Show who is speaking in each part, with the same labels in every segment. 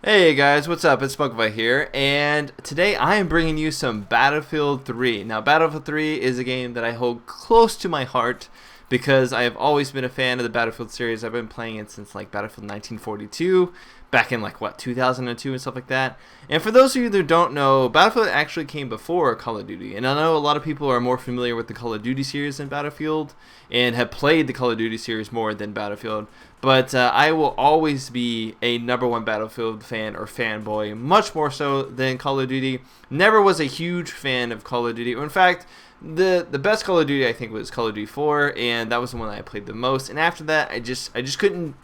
Speaker 1: Hey guys, what's up? It's Smokebite here, and today I am bringing you some Battlefield 3. Now, Battlefield 3 is a game that I hold close to my heart because I have always been a fan of the Battlefield series. I've been playing it since like Battlefield 1942, back in like 2002 and stuff like that. And for those of you that don't know, Battlefield actually came before Call of Duty. And I know a lot of people are more familiar with the Call of Duty series than Battlefield and have played the Call of Duty series more than Battlefield. But I will always be a number one Battlefield fan or fanboy, much more so than Call of Duty. Never was a huge fan of Call of Duty. In fact, the best Call of Duty I think was Call of Duty 4, and that was the one that I played the most. And after that, I just couldn't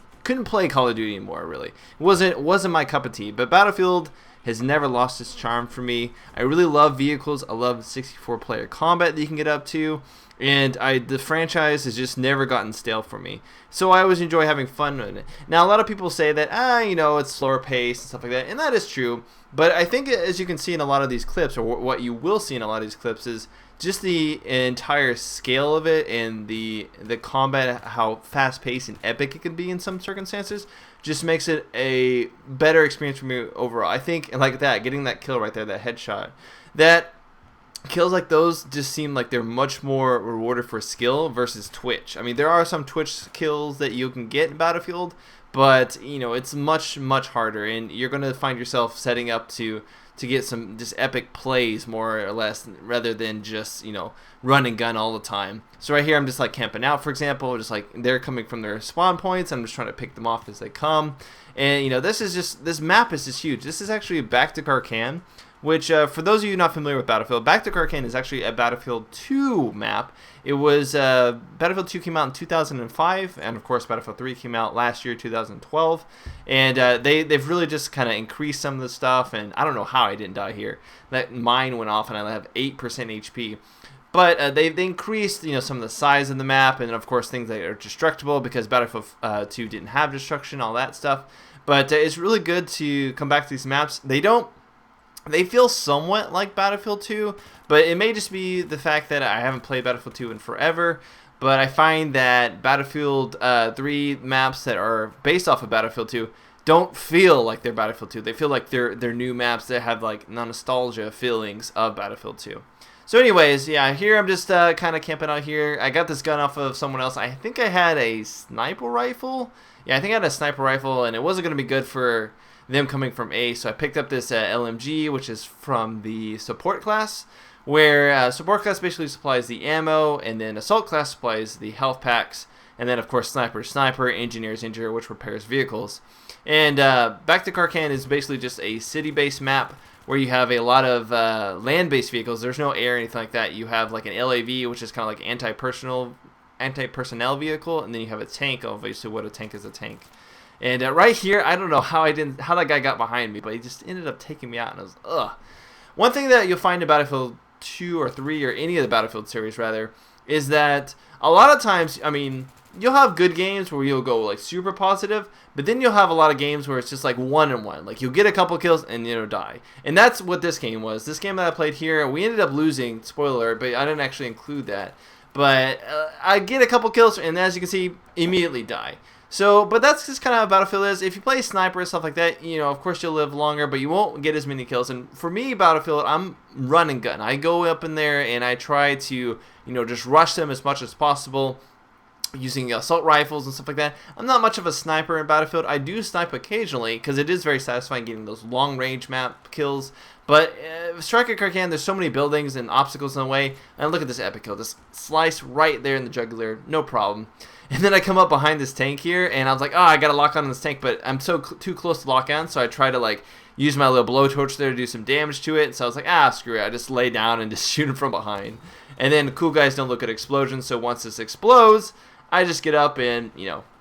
Speaker 1: play Call of Duty anymore. Really, it wasn't my cup of tea. But Battlefield has never lost its charm for me. I really love vehicles. I love 64-player combat that you can get up to. And the franchise has just never gotten stale for me. So I always enjoy having fun with it. Now, a lot of people say that, it's slower paced and stuff like that. And that is true. But I think as you can see in a lot of these clips, or what you will see in a lot of these clips, is just the entire scale of it and the combat, how fast paced and epic it can be in some circumstances, just makes it a better experience for me overall. I think, like that, getting that kill right there, that headshot, that kills like those just seem like they're much more rewarded for skill versus Twitch. I mean, there are some Twitch kills that you can get in Battlefield, but it's much harder, and you're gonna find yourself setting up to get some just epic plays more or less, rather than just run and gun all the time. So right here I'm just like camping out, for example, just like they're coming from their spawn points. I'm just trying to pick them off as they come, and this map is just huge. This is actually Back to Karkan, which for those of you not familiar with Battlefield, Back to Karkan is actually a Battlefield 2 map. It was Battlefield 2 came out in 2005, and of course Battlefield 3 came out last year, 2012. And they've really just kind of increased some of the stuff. And I don't know how I didn't die here. That mine went off, and I have 8% HP. But they increased some of the size of the map, and of course things that are destructible, because Battlefield 2 didn't have destruction, all that stuff. But it's really good to come back to these maps. They feel somewhat like Battlefield 2, but it may just be the fact that I haven't played Battlefield 2 in forever. But I find that Battlefield 3 maps that are based off of Battlefield 2 don't feel like they're Battlefield 2. They feel like they're new maps that have like nostalgia feelings of Battlefield 2. So anyways, yeah, here I'm just kind of camping out here. I got this gun off of someone else. I think I had a sniper rifle. Yeah, I think I had a sniper rifle, and it wasn't going to be good for them coming from A, so I picked up this LMG, which is from the support class, where support class basically supplies the ammo, and then assault class supplies the health packs, and then of course sniper, engineers, which repairs vehicles. And Back to Karkan is basically just a city-based map where you have a lot of land-based vehicles. There's no air or anything like that. You have like an LAV, which is kind of like anti-personnel vehicle, and then you have a tank. Obviously, what a tank is a tank. And right here, I don't know how that guy got behind me, but he just ended up taking me out, and I was, ugh. One thing that you'll find in Battlefield 2 or 3, or any of the Battlefield series, rather, is that a lot of times, I mean, you'll have good games where you'll go, like, super positive, but then you'll have a lot of games where it's just, like, 1-1. Like, you'll get a couple kills and, die. And that's what this game was. This game that I played here, we ended up losing, spoiler alert, but I didn't actually include that. But I get a couple kills, and as you can see, immediately die. So, but that's just kind of how Battlefield is. If you play sniper and stuff like that, of course you'll live longer, but you won't get as many kills. And for me, Battlefield, I'm run and gun. I go up in there and I try to, just rush them as much as possible using assault rifles and stuff like that. I'm not much of a sniper in Battlefield. I do snipe occasionally because it is very satisfying getting those long-range map kills. But Strike at Karkan, there's so many buildings and obstacles in the way. And look at this epic kill. Just slice right there in the jugular. No problem. And then I come up behind this tank here, and I was like, oh, I got to lock on this tank, but I'm too close to lock on, so I try to, like, use my little blowtorch there to do some damage to it. So I was like, screw it. I just lay down and just shoot him from behind. And then cool guys don't look at explosions, so once this explodes, I just get up and,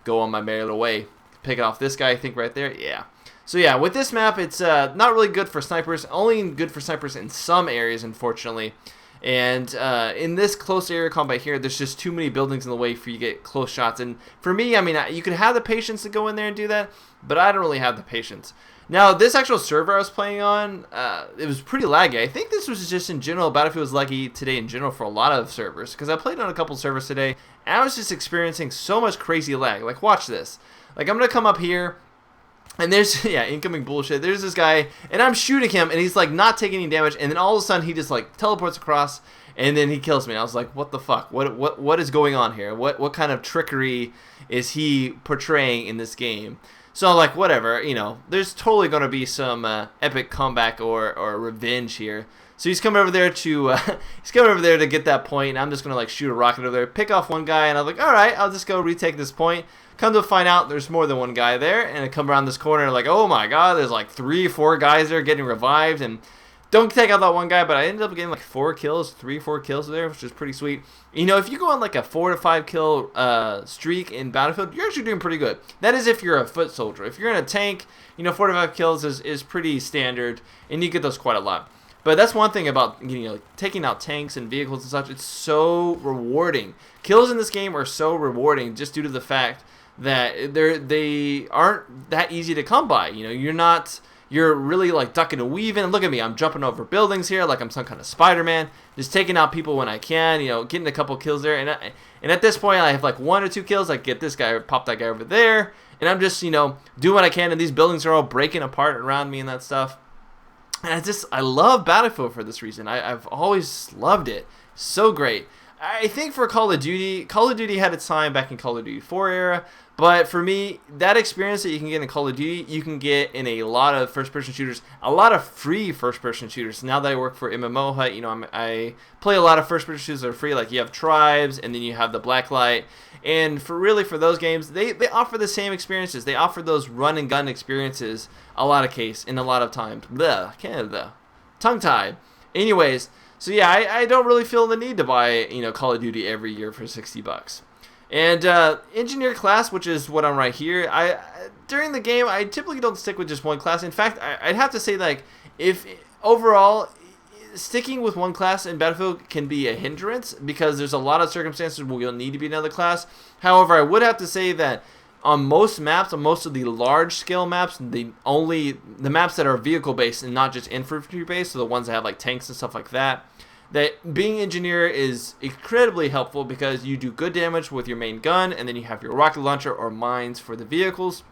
Speaker 1: go on my merry little way. Pick off this guy, I think, right there. Yeah. So yeah, with this map, it's not really good for snipers. Only good for snipers in some areas, unfortunately. And in this close area combat here, there's just too many buildings in the way for you to get close shots. And for me, I mean, you could have the patience to go in there and do that, but I don't really have the patience. Now, this actual server I was playing on, it was pretty laggy. I think this was just in general, Battlefield was laggy today in general for a lot of servers, because I played on a couple servers today, and I was just experiencing so much crazy lag. Like, watch this. Like, I'm going to come up here, And there's, yeah, incoming bullshit. There's this guy, and I'm shooting him, and he's, like, not taking any damage, and then all of a sudden he just, like, teleports across, and then he kills me. And I was like, what the fuck? What is going on here? What kind of trickery is he portraying in this game? So, like, whatever, you know, there's totally going to be some epic comeback or revenge here. So he's coming over there to get that point, and I'm just going to, like, shoot a rocket over there, pick off one guy, and I'm like, all right, I'll just go retake this point. Come to find out there's more than one guy there, and I come around this corner like, oh my god, there's like 3 or 4 guys there getting revived, and don't take out that one guy, but I ended up getting like 4 kills, 3-4 kills there, which is pretty sweet. You know, if you go on like a 4 to 5 kill streak in Battlefield, you're actually doing pretty good. That is if you're a foot soldier. If you're in a tank, you know, 4 to 5 kills is pretty standard, and you get those quite a lot. But that's one thing about, you know, taking out tanks and vehicles and such. It's so rewarding. Kills in this game are so rewarding just due to the fact that they aren't that easy to come by. You know, you're really like ducking and weaving. Look at me, I'm jumping over buildings here like I'm some kind of Spider-Man, just taking out people when I can, you know, getting a couple kills there. And at this point, I have like 1 or 2 kills. I get this guy, pop that guy over there, and I'm just, you know, doing what I can. And these buildings are all breaking apart around me and that stuff. And I love Battlefield for this reason. I've always loved it. So great. I think for Call of Duty had its time back in Call of Duty 4 era, but for me, that experience that you can get in Call of Duty, you can get in a lot of first-person shooters, a lot of free first-person shooters. Now that I work for MMO Hut, you know, I play a lot of first-person shooters that are free, like you have Tribes, and then you have the Blacklight, and for those games, they offer the same experiences. They offer those run-and-gun experiences in a lot of times. Tongue-tied. Anyways, so yeah, I don't really feel the need to buy, you know, Call of Duty every year for $60. And engineer class, which is what I'm right here, during the game I typically don't stick with just one class. In fact, I'd have to say, like, if overall sticking with one class in Battlefield can be a hindrance because there's a lot of circumstances where you'll need to be another class. However, I would have to say that on most maps, on most of the large scale maps, the maps that are vehicle based and not just infantry based, so the ones that have like tanks and stuff like that, that being engineer is incredibly helpful because you do good damage with your main gun, and then you have your rocket launcher or mines for the vehicles,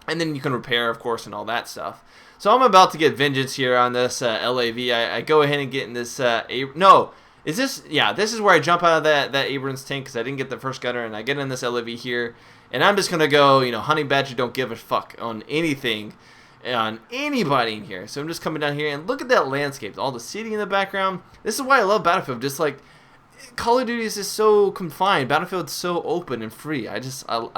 Speaker 1: and then you can repair, of course, and all that stuff. So I'm about to get vengeance here on this LAV. I go ahead and get in this this is where I jump out of that Abrams tank because I didn't get the first gunner, and I get in this LAV here, and I'm just gonna go, you know, honey badger, don't give a fuck on anything, on anybody in here. So I'm just coming down here, and look at that landscape, all the seating in the background. This is why I love Battlefield. Just like Call of Duty is just so confined. Battlefield's so open and free. I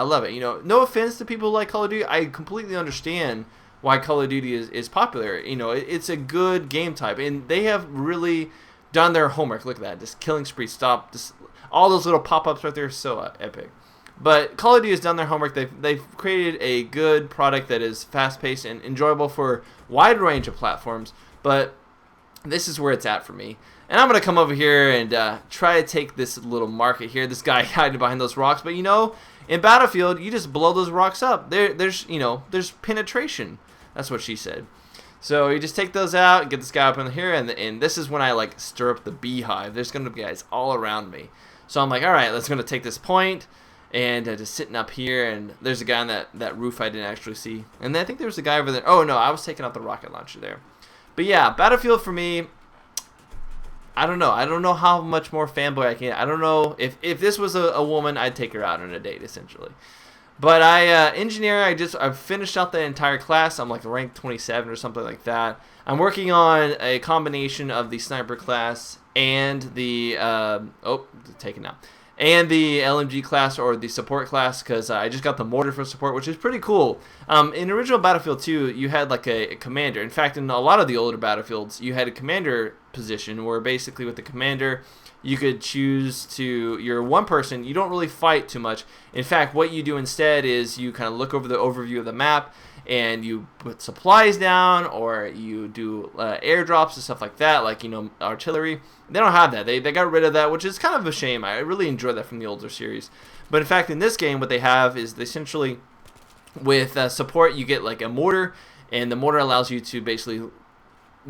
Speaker 1: love it. You know, no offense to people who like Call of Duty. I completely understand why Call of Duty is popular. You know, it's a good game type, and they have really done their homework. Look at that, just killing spree, stop, just all those little pop-ups right there, so epic. But Call of Duty has done their homework. They've created a good product that is fast-paced and enjoyable for a wide range of platforms. But this is where it's at for me. And I'm going to come over here and try to take this little market here. This guy hiding behind those rocks. But, you know, in Battlefield, you just blow those rocks up. There's penetration. That's what she said. So you just take those out, get this guy up in here, and this is when I, like, stir up the beehive. There's going to be guys all around me. So I'm like, all right, let's going to take this point. And just sitting up here, and there's a guy on that roof I didn't actually see. And then I think there was a guy over there. Oh, no, I was taking out the rocket launcher there. But yeah, Battlefield for me, I don't know. I don't know how much more fanboy I can. I don't know. If this was a woman, I'd take her out on a date, essentially. But I've finished out the entire class. I'm like rank 27 or something like that. I'm working on a combination of the sniper class and the, taken out. And the LMG class or the support class, because I just got the mortar for support, which is pretty cool. In original Battlefield 2, you had like a commander. In fact, in a lot of the older Battlefields, you had a commander position where basically with the commander, you could choose you're one person, you don't really fight too much. In fact, what you do instead is you kind of look over the overview of the map, and you put supplies down, or you do airdrops and stuff like that, like, you know, artillery. They don't have that. They got rid of that, which is kind of a shame. I really enjoyed that from the older series. But in fact, in this game, what they have is essentially with support, you get like a mortar, and the mortar allows you to basically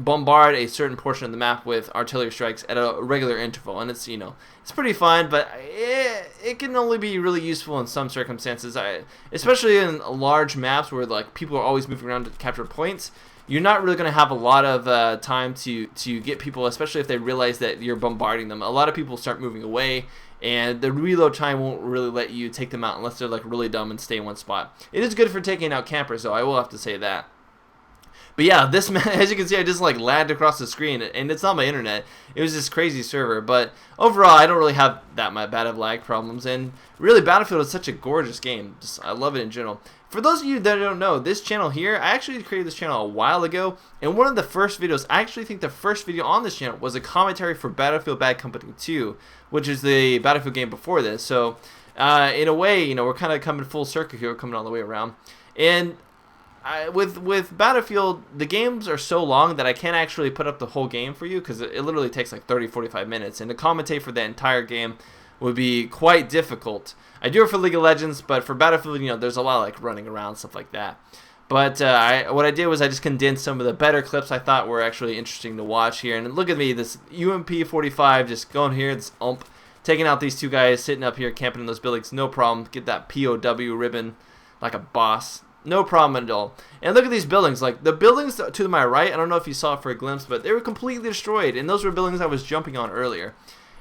Speaker 1: bombard a certain portion of the map with artillery strikes at a regular interval, and it's, you know, it's pretty fun, but it can only be really useful in some circumstances. Especially in large maps where like people are always moving around to capture points. You're not really going to have a lot of time to get people, especially if they realize that you're bombarding them. A lot of people start moving away, and the reload time won't really let you take them out unless they're like really dumb and stay in one spot. It is good for taking out campers, though. I will have to say that. But yeah, this, as you can see, I just like lagged across the screen, and it's not my internet. It was this crazy server. But overall, I don't really have that bad of lag problems. And really, Battlefield is such a gorgeous game. I love it in general. For those of you that don't know, this channel here, I actually created this channel a while ago. And one of the first videos, I actually think the first video on this channel was a commentary for Battlefield Bad Company 2, which is the Battlefield game before this. So in a way, you know, we're kind of coming full circle here, coming all the way around. And with Battlefield, the games are so long that I can't actually put up the whole game for you, because it literally takes like 30-45 minutes, and to commentate for the entire game would be quite difficult. I do it for League of Legends, but for Battlefield, you know, there's a lot of like running around, stuff like that. But what I did was I just condensed some of the better clips I thought were actually interesting to watch here. And look at me, this UMP-45 just going here, this UMP, taking out these two guys sitting up here camping in those buildings, no problem. Get that POW ribbon like a boss. No problem at all. And look at these buildings. Like, the buildings to my right, I don't know if you saw it for a glimpse, but they were completely destroyed. And those were buildings I was jumping on earlier.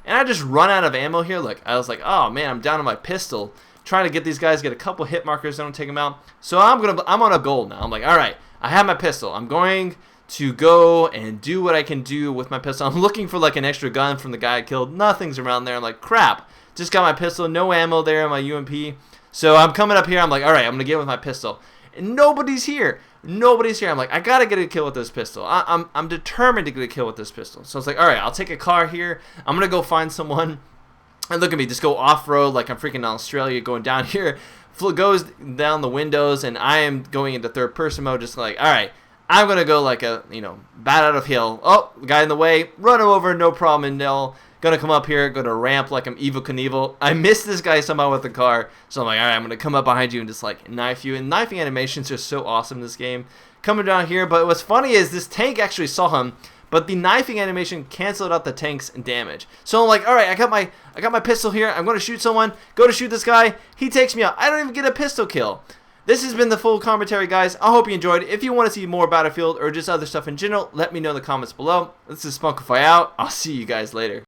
Speaker 1: And I just run out of ammo here. Like, I was like, oh man, I'm down to my pistol. Trying to get these guys, get a couple hit markers, don't take them out. So I'm on a goal now. I'm like, alright, I have my pistol. I'm going to go and do what I can do with my pistol. I'm looking for like an extra gun from the guy I killed. Nothing's around there. I'm like, crap. Just got my pistol. No ammo there in my UMP. So I'm coming up here. I'm like, alright, I'm going to get with my pistol. And nobody's here. Nobody's here. I'm like, I got to get a kill with this pistol. I'm determined to get a kill with this pistol. So it's like, alright, I'll take a car here. I'm going to go find someone. And look at me, just go off-road like I'm freaking in Australia, going down here. Goes down the windows, and I am going into third-person mode, just like, alright, I'm going to go like a, you know, bat out of hill. Oh, guy in the way, run him over, no problem, and they'll going to come up here, going to ramp like I'm Evel Knievel. I missed this guy somehow with the car, so I'm like, alright, I'm going to come up behind you and just like knife you. And knifing animations are so awesome in this game. Coming down here, but what's funny is this tank actually saw him, but the knifing animation canceled out the tank's damage. So I'm like, alright, I got my pistol here. I'm going to shoot someone. Go to shoot this guy. He takes me out. I don't even get a pistol kill. This has been the full commentary, guys. I hope you enjoyed. If you want to see more Battlefield or just other stuff in general, let me know in the comments below. This is Spunkify out. I'll see you guys later.